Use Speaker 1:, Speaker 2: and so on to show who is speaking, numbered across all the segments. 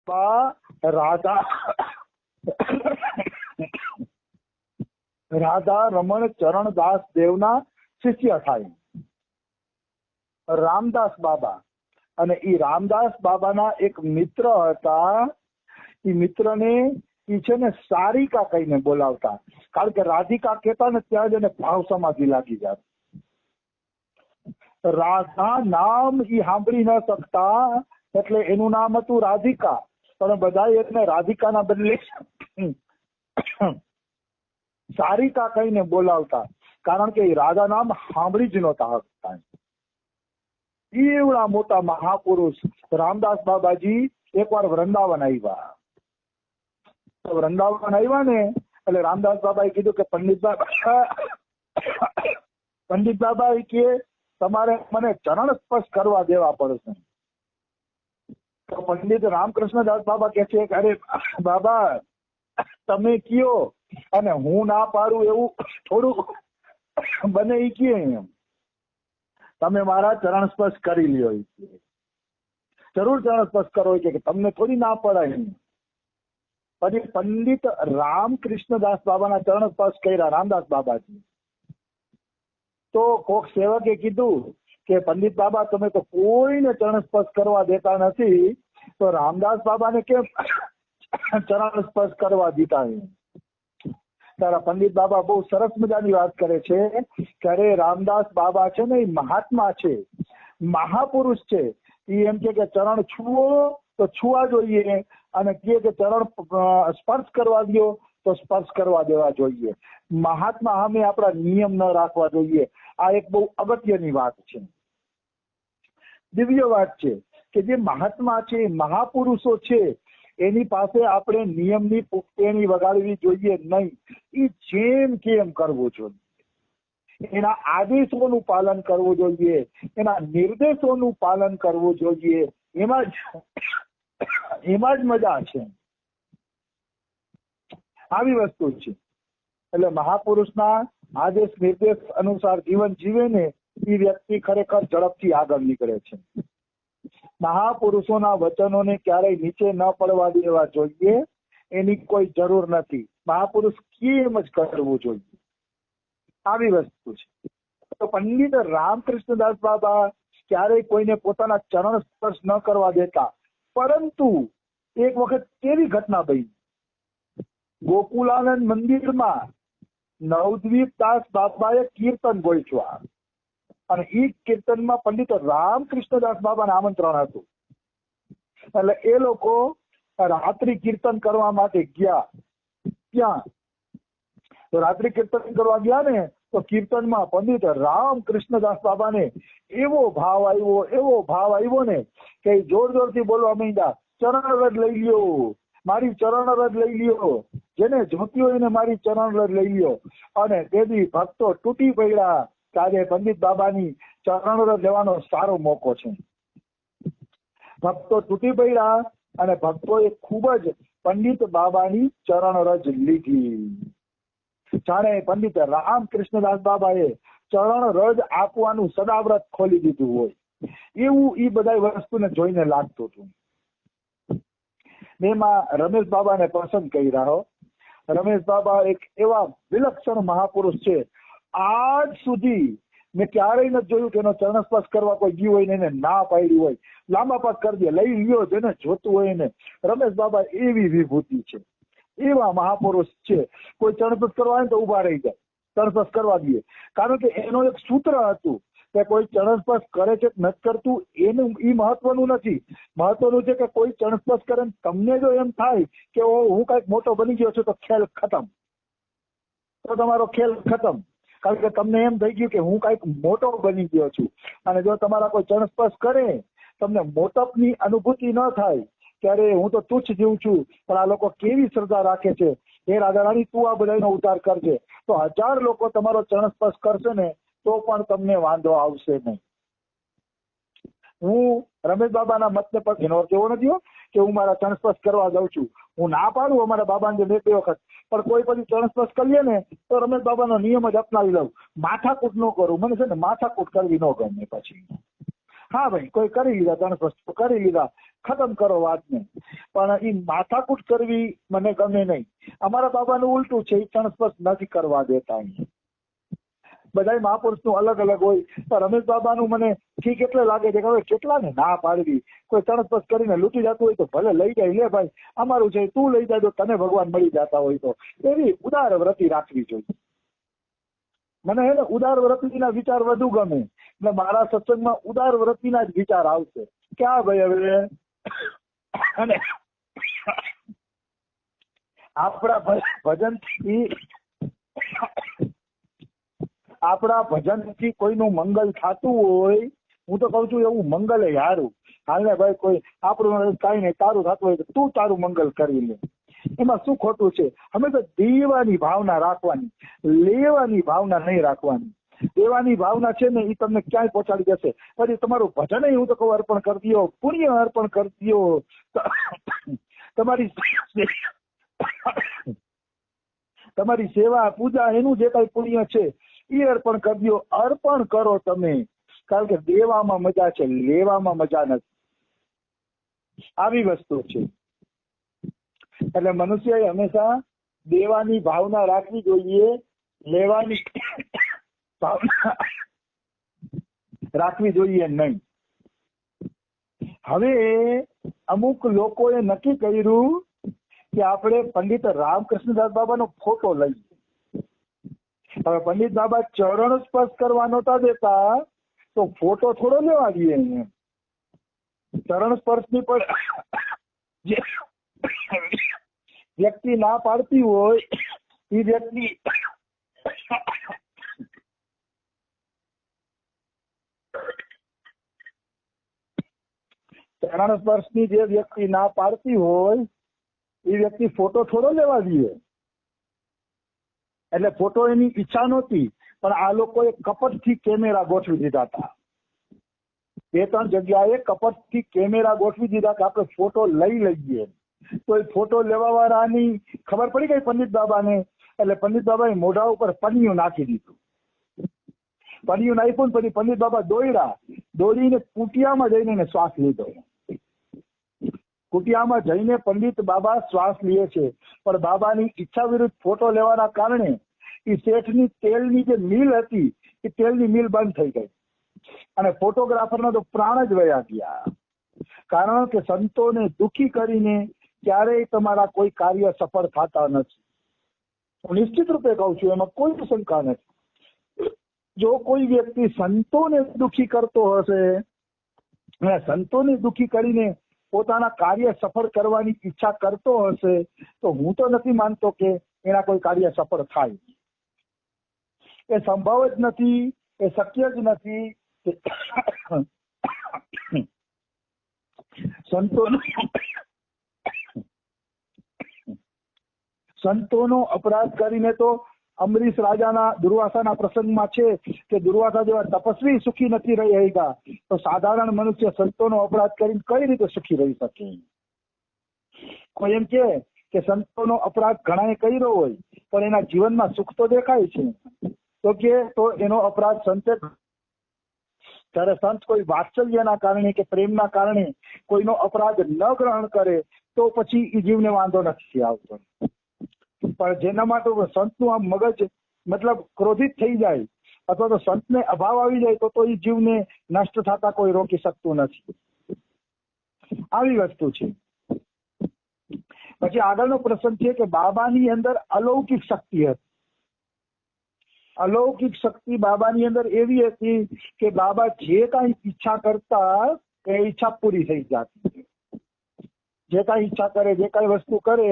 Speaker 1: રાધા રાધા રમણ ચરણદાસ દેવના શિષ્ય થાય. રામદાસ બાબા, અને ઈ રામદાસ બાબાના એક મિત્ર હતા. ઈ મિત્રને ઈ છે ને સારિકા કહીને બોલાવતા, કારણ કે રાધિકા કહેતા ને ત્યાં જ એને ભાવ સમાધિ લાગી જાય. રાધા નામ ઈ સાંભળી ન શકતા, એટલે એનું નામ હતું રાધિકા, પણ બધા એને રાધિકાના બદલે સારિકા કહીને બોલાવતા, કારણ કે રાધા નામ સાંભળી જ નહોતા શકતા. એવડા મોટા મહાપુરુષ રામદાસ બાબાજી એકવાર વૃંદાવન આવ્યા. વૃંદાવન આવ્યા ને એટલે રામદાસ બાબાએ કીધું કે પંડિત બાબા કે તમારે મને ચરણ સ્પર્શ કરવા દેવા પડશે. તો પંડિત રામકૃષ્ણદાસ બાબા કે છે કે અરે બાબા તમે કયો, અને હું ના પાડું એવું થોડું બને ઈ કે એમ. તમે મારા ચરણ સ્પર્શ કરી લ્યો, જરૂર ચરણ સ્પર્શ કરો કે તમને થોડી ના પડાય. પછી પંડિત રામકૃષ્ણદાસ બાબાના ચરણ સ્પર્શ કર્યા રામદાસ બાબાજી. તો કોક સેવકે કીધું કે પંડિત બાબા તમે તો કોઈને ચરણ સ્પર્શ કરવા દેતા નથી, તો રામદાસ બાબાને કેમ ચરણ સ્પર્શ કરવા દીધા? તારા પંડિત બાબા બહુ સરસ મજાની વાત કરે છે કે અરે રામદાસ બાબા છે ને એ મહાત્મા છે, મહાપુરુષ છે. એ એમ કે ચરણ છુઓ તો છુવા જોઈએ, અને કે ચરણ સ્પર્શ કરવા દો તો સ્પર્શ કરવા દેવા જોઈએ. મહાત્મા સામે આપણા નિયમ ન રાખવા જોઈએ. આ એક બહુ અગત્યની વાત છે, દિવ્ય વાત છે કે જે મહાત્મા છે, મહાપુરુષો છે, એની પાસે આપણે નિયમની પુખ્તેણી વગાડવી જોઈએ નહીં. એ જેમ કેમ કરવું જોઈએ, એના આદેશોનું પાલન કરવું જોઈએ, એના નિર્દેશોનું પાલન કરવું જોઈએ. એમાં જ મજા છે. આવી વસ્તુ છે. એટલે મહાપુરુષના આદેશ નિર્દેશ અનુસાર જીવન જીવે ને એ વ્યક્તિ ખરેખર ઝડપથી આગળ નીકળે છે. મહાપુરુષોના વચનોને ક્યારેય નીચે ન પડવા દેવા જોઈએ, એની કોઈ જરૂર નથી. મહાપુરુષ કેમ જ કરવું જોઈએ, આવી વસ્તુ છે. તો પંડિત રામકૃષ્ણદાસ બાબા ક્યારેય કોઈને પોતાના ચરણ સ્પર્શ ન કરવા દેતા. પરંતુ એક વખત કેવી ઘટના બની, ગોકુલાનંદ મંદિરમાં નવદ્વીપ દાસ બાબાએ કીર્તન ગોઠવ્યા, અને એ કીર્તનમાં પંડિત રામકૃષ્ણદાસ બાબાને આમંત્રણ હતું. એટલે એ લોકો રાત્રિ કીર્તન કરવા માટે ગયા. ક્યાં તો રાત્રિ કીર્તન કરવા ગયા ને, તો કીર્તનમાં પંડિત રામકૃષ્ણદાસ બાબાને એવો ભાવ આવ્યો ને કે જોર જોરથી બોલવા માંડ્યા, ચરણ રજ લઈ લ્યો, મારી ચરણ રજ લઈ લ્યો, જેને જોતી હોય ને મારી ચરણ રજ લઈ લ્યો. અને તેથી ભક્તો તૂટી પડ્યા. આજે પંડિત બાબાની ચરણ રજ લેવાનો સારો મોકો છે. ભક્તો તૂટી પડ્યા અને ભક્તોએ ખૂબ જ પંડિત બાબાની ચરણ રજ લીધી. જાણે પંડિત રામકૃષ્ણદાસ બાબાએ ચરણ રજ આપવાનું સદાવ્રત ખોલી દીધું હોય એવું એ બધા વસ્તુને જોઈને લાગતું હતું. એમાં રમેશ બાબાને પસંદ કર્યા હો. રમેશ બાબા એક એવા વિલક્ષણ મહાપુરુષ છે. આજ સુધી મેં ક્યારેય નથી જોયું કે એનો ચરણ સ્પર્શ કરવા કોઈ ગયું હોય ને એને ના પાડી હોય. લાંબા પગ કરી દે, લઈ લ્યો, જેને જોતું હોય ને. રમેશ બાબા એવી વિભૂતિ છે, એવા મહાપુરુષ છે. કોઈ ચરણ સ્પર્શ કરવા આવે તો ઉભા રહી જાય, ચરણ સ્પર્શ કરવા દે. કારણ કે એનો એક સૂત્ર હતું કે કોઈ ચરણ સ્પર્શ કરે છે નથી કરતું એનું એ મહત્વનું નથી. મહત્વનું છે કે કોઈ ચરણ સ્પર્શ કરે તમને જો એમ થાય કે હું કઈક મોટો બની ગયો છું, તો ખેલ ખતમ, તો તમારો ખેલ ખતમ. કારણ કે તમને એમ થઈ ગયું કે હું કઈક મોટો બની ગયો છું. અને જો તમારા કોઈ ચરણ સ્પર્શ કરે, તમને મોટપની અનુભૂતિ ન થાય કે અરે હું તો તુચ્છ જીવ છું, પણ આ લોકો કેવી શ્રદ્ધા રાખે છે, હે રાધા રાણી તું આ બધાનો ઉદ્ધાર કરજે, તો 1000 લોકો તમારો ચરણ સ્પર્શ કરશે ને તો પણ તમને વાંધો આવશે નહીં. હું રમેશ બાબાના મતને પણ એનો અર્થ એવો નથી કે હું મારા ચરણ સ્પર્શ કરવા જાઉં છું. હું ના પાડું અમારા બાબાને બે વખત, પણ કોઈ પછી ચરણ સ્પર્શ કરીએ ને તો રમેશ બાબાનો નિયમ જ અપનાવી લઉં. માથાકૂટ ન કરું. મને છે ને માથાકૂટ કરવી ન ગમે. પછી હા ભાઈ કોઈ કરી લીધા ચરણ સ્પર્શ કરી લીધા, ખતમ કરો વાતને. પણ એ માથાકૂટ કરવી મને ગમે નહીં. અમારા બાબાનું ઉલટું છે, એ ક્ષણસ્પર્શ નથી કરવા દેતા. બધા મહાપુરુષનું અલગ અલગ હોય, પણ રમેશ બાબાનું મને ઠીક એટલે લાગે છે કે હવે કેટલાને ના પાડવી. કોઈ ક્ષણસ્પર્શ કરીને લૂંટી જતું હોય તો ભલે લઈ જાય, લે ભાઈ અમારું છે, તું લઈ જાય તો તને ભગવાન મળી જતા હોય તો એવી ઉદાર વ્રતિ રાખવી જોઈએ. મને હે ને ઉદાર વ્રતિના વિચાર વધુ ગમે, એટલે મારા સત્સંગમાં ઉદાર વ્રતિના જ વિચાર આવશે. ક્યાં ભાઈ હવે અને આપણા ભજનથી કોઈનું મંગલ થતું હોય, હું તો કઉ છું એવું મંગલ એ હારું. હાલ ને ભાઈ કોઈ આપણું કઈ નહીં, તારું થતું હોય તો તું તારું મંગલ કરી લે, એમાં શું ખોટું છે? હંમેશા દેવાની ભાવના રાખવાની, લેવાની ભાવના નહીં રાખવાની. દેવાની ભાવના છે ને એ તમને ક્યાંય પહોંચાડી જશે. પછી તમારું ભજન હું તો કહું અર્પણ કરી દો, પુણ્ય અર્પણ કરી દો, તમારી સેવા પૂજા એનું જે કઈ પુણ્ય છે એ અર્પણ કરી દો. અર્પણ કરો તમે, કારણ કે દેવામાં મજા છે, લેવામાં મજા નથી. આવી વસ્તુ છે. એટલે મનુષ્યએ હંમેશા દેવાની ભાવના રાખવી જોઈએ, લેવાની ભાવના રાખવી જોઈએ નહીં. હવે અમુક લોકોએ નક્કી કર્યું કે આપણે પંડિત રામકૃષ્ણદાસ બાબાનો ફોટો લઈએ. હવે પંડિત બાબા ચરણ સ્પર્શ કરવા નહોતા દેતા તો ફોટો થોડો લેવા દઈએ. ચરણ સ્પર્શની પણ જે વ્યક્તિ ના પાડતી હોય એ વ્યક્તિ ચરણ સ્પર્શની જે વ્યક્તિ ના પાડતી હોય એ વ્યક્તિ ફોટો થોડો લેવા દઈએ. એટલે ફોટો એની ઈચ્છા નહોતી, પણ આ લોકોએ કપટથી કેમેરા ગોઠવી દીધા હતા. 2-3 જગ્યાએ કપટથી કેમેરા ગોઠવી દીધા કે આપણે ફોટો લઈ લઈએ. તો એ ફોટો લેવા વાળાની ખબર પડી ગઈ પંડિત બાબાને. એટલે પંડિત બાબાએ મોઢા ઉપર પન્નિયું નાખી દીધું. પન્નિયું નાખ્યું પછી પંડિત બાબા દોડીને કુટિયામાં જઈને એને શ્વાસ લીધો. કુટિયામાં જઈને પંડિત બાબા શ્વાસ લે છે, પણ બાબાની ઈચ્છા વિરુદ્ધ ફોટો લેવાના કારણે એ શેઠની તેલની જે મિલ હતી એ તેલની મિલ બંધ થઈ ગઈ અને ફોટોગ્રાફરના તો પ્રાણ જ વયા ગયા. કારણ કે સંતોને દુઃખી કરીને ક્યારેય તમારા કોઈ કાર્ય સફળ થતા નથી. હું નિશ્ચિત રૂપે કહું છું, એમાં કોઈ શંકા નથી. જો કોઈ વ્યક્તિ સંતોને દુઃખી કરતો હશે અને સંતોને દુઃખી કરીને પોતાના કાર્ય સફળ કરવાની ઈચ્છા કરતો હશે તો હું તો નથી માનતો કે એના કોઈ કાર્ય સફળ થાય. એ સંભવ જ નથી, એ શક્ય જ નથી. સંતોનો અપરાધ કરીને તો અમરીશ રાજાના દુર્વાસાના પ્રસંગમાં છે કે દુર્વાસા જેવા તપસ્વી સુખી નથી રહી હતા, તો સાધારણ મનુષ્ય સંતોનો અપરાધ કરીને કઈ રીતે સુખી રહી શકે? કોઈ એમ કે સંતોનો અપરાધ ઘણાએ કર્યો હોય પણ એના જીવનમાં સુખ તો દેખાય છે, તો એનો અપરાધ સંતે. ત્યારે સંત કોઈ વાત્સલ્યના કારણે કે પ્રેમના કારણે કોઈનો અપરાધ ન ગ્રહણ કરે તો પછી એ જીવને વાંધો નથી આવતો. પણ જેના માટે સંતનું આમ મગજ મતલબ ક્રોધિત થઈ જાય અથવા તો સંતને અભાવ આવી જાય તો એ જીવને નષ્ટ થતા કોઈ રોકી શકતું નથી. આવી વસ્તુ છે. પછી આગળનો પ્રસંગ છે કે બાબાની અંદર અલૌકિક શક્તિ હતી. અલૌકિક શક્તિ બાબાની અંદર એવી હતી કે બાબા જે કાંઈ ઈચ્છા કરતા એ ઈચ્છા પૂરી થઈ જતી. જે કાંઈ ઈચ્છા કરે, જે કાંઈ વસ્તુ કરે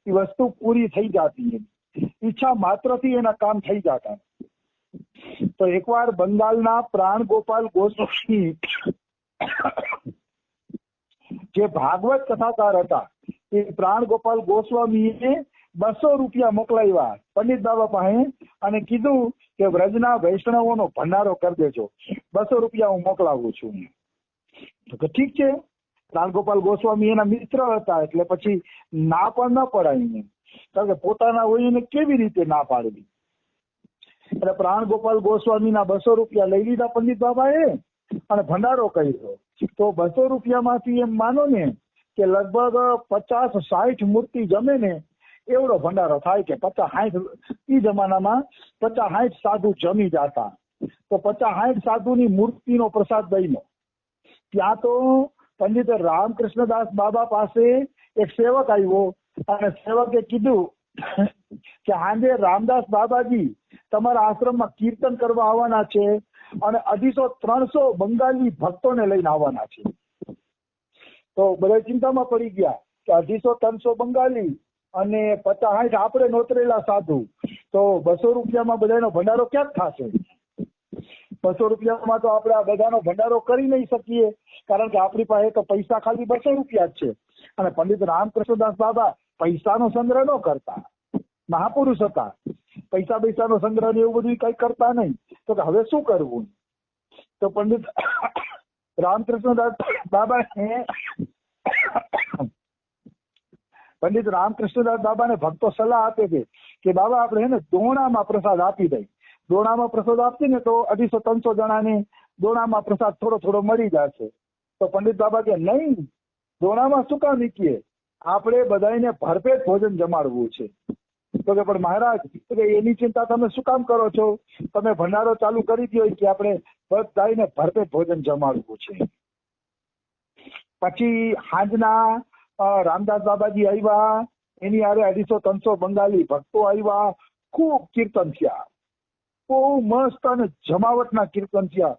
Speaker 1: એ વસ્તુ પૂરી થઈ જતી. ઈચ્છા માત્રથી એના કામ થઈ જતા. તો એકવાર બંગાળના પ્રાણ ગોપાલ ગોસ્વામી જે ભાગવત કથાકાર હતા એ પ્રાણ ગોપાલ ગોસ્વામીએ 200 રૂપિયા મોકલાવ્યા પંડિત બાબા પાસે અને કીધું કે વ્રજના વૈષ્ણવોનો ભંડારો કરી દેજો, 200 રૂપિયા હું મોકલાવું છું. તો કે ઠીક છે. પ્રાણ ગોપાલ ગોસ્વામી એના મિત્ર હતા એટલે પછી ના પણ ન પડાય, કારણ કે પોતાના હોય એને કેવી રીતે ના પાડવી. એટલે પ્રાણ ગોપાલ ગોસ્વામીના 200 રૂપિયા લઈ લીધા પંડિત બાબાએ અને ભંડારો કર્યો. તો 200 રૂપિયામાંથી એમ માનો ને કે લગભગ 50-60 મૂર્તિ જમે ને એવડો ભંડારો થાય કે 50-60 એ જમાનામાં 50-60 સાધુ જમી જતા. તો 50-60 સાધુની મૂર્તિનો પ્રસાદ બન્યો. ત્યાં તો પંડિત રામકૃષ્ણદાસ બાબા પાસે એક સેવક આવ્યો અને સેવકે કીધું કે આજે રામદાસ બાબાજી તમારા આશ્રમમાં કીર્તન કરવા આવવાના છે અને 250-300 બંગાળી ભક્તોને લઈને આવવાના છે. તો બધા ચિંતામાં પડી ગયા કે 250-300 બંગાળી અને 50-60 આપણે નોતરેલા સાધુ, તો 200 રૂપિયામાં બધાનો ભંડારો ક્યાં થશે? 200 રૂપિયામાં તો આપણે આ બધાનો ભંડારો કરી નહીં શકીએ, કારણ કે આપણી પાસે તો પૈસા ખાલી 200 રૂપિયા જ છે. અને પંડિત રામકૃષ્ણદાસ બાબા પૈસાનો સંગ્રહ ન કરતા, મહાપુરુષ હતા. પૈસાનો સંગ્રહ ને એવું બધું કઈ કરતા નહીં. તો કે હવે શું કરવું? તો પંડિત રામકૃષ્ણદાસ બાબાને ભક્તો સલાહ આપે છે કે બાબા આપણે હે ને દોણામાં પ્રસાદ આપી દઈ. દોણામાં પ્રસાદ આપીએ ને તો 250-300 જણાને દોણામાં પ્રસાદ થોડો થોડો મળી જશે. તો પંડિત બાબા કે નહીં, દોણામાં શું કામ નીકળીએ, આપણે બધાને ભરપેટ ભોજન જમાડવું છે. તો કે પણ મહારાજ એની ચિંતા તમે શું કામ કરો છો? તમે ભંડારો ચાલુ કરી દો કે આપણે બધાને ભરપેટ ભોજન જમાડવું છે. પછી સાંજના રામદાસ બાબાજી આવ્યા, એની હારે 250-300 બંગાળી ભક્તો આવ્યા. ખૂબ કીર્તન થયા, બહુ મસ્ત અને જમાવટના કીર્તન થયા.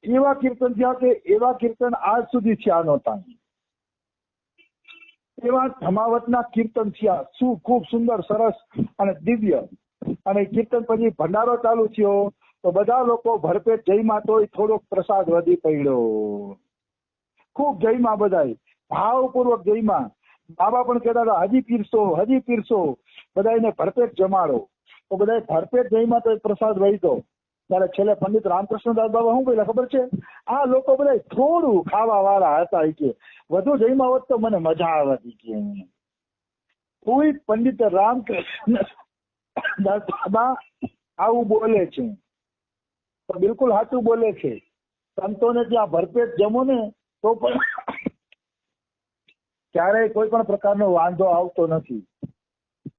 Speaker 1: એવા કીર્તન થયા કે એવા કીર્તન આજ સુધી થયા નહોતા. એવા જમાવટના કીર્તન થયા, ખૂબ સુંદર, સરસ અને દિવ્ય. અને કીર્તન પછી ભંડારો ચાલુ થયો તો બધા લોકો ભરપેટ જઈમાં, તોય થોડોક પ્રસાદ વધી પડ્યો. ખૂબ જઈમાં, બધા ભાવપૂર્વક જઈમાં. બાબા પણ કહેતા હતા હજી પીરસો, બધાને ભરપેટ જમાડો. તો બધા ભરપેટ જઈમાં તો પ્રસાદ વધ્યો. ત્યારે છેલ્લે પંડિત રામકૃષ્ણદાસ બાબા શું બોલ્યા ખબર છે? આ લોકો બધા થોડું ખાવા વાળા હતા કે વધુ જઈમાં હોત તો મને મજા આવતી કે. કોઈ પંડિત રામકૃષ્ણદાસ બાબા આવું બોલે છે તો બિલકુલ સાચું બોલે છે. સંતોને ત્યાં ભરપેટ જમો ને તો પણ ક્યારેય કોઈ પણ પ્રકારનો વાંધો આવતો નથી.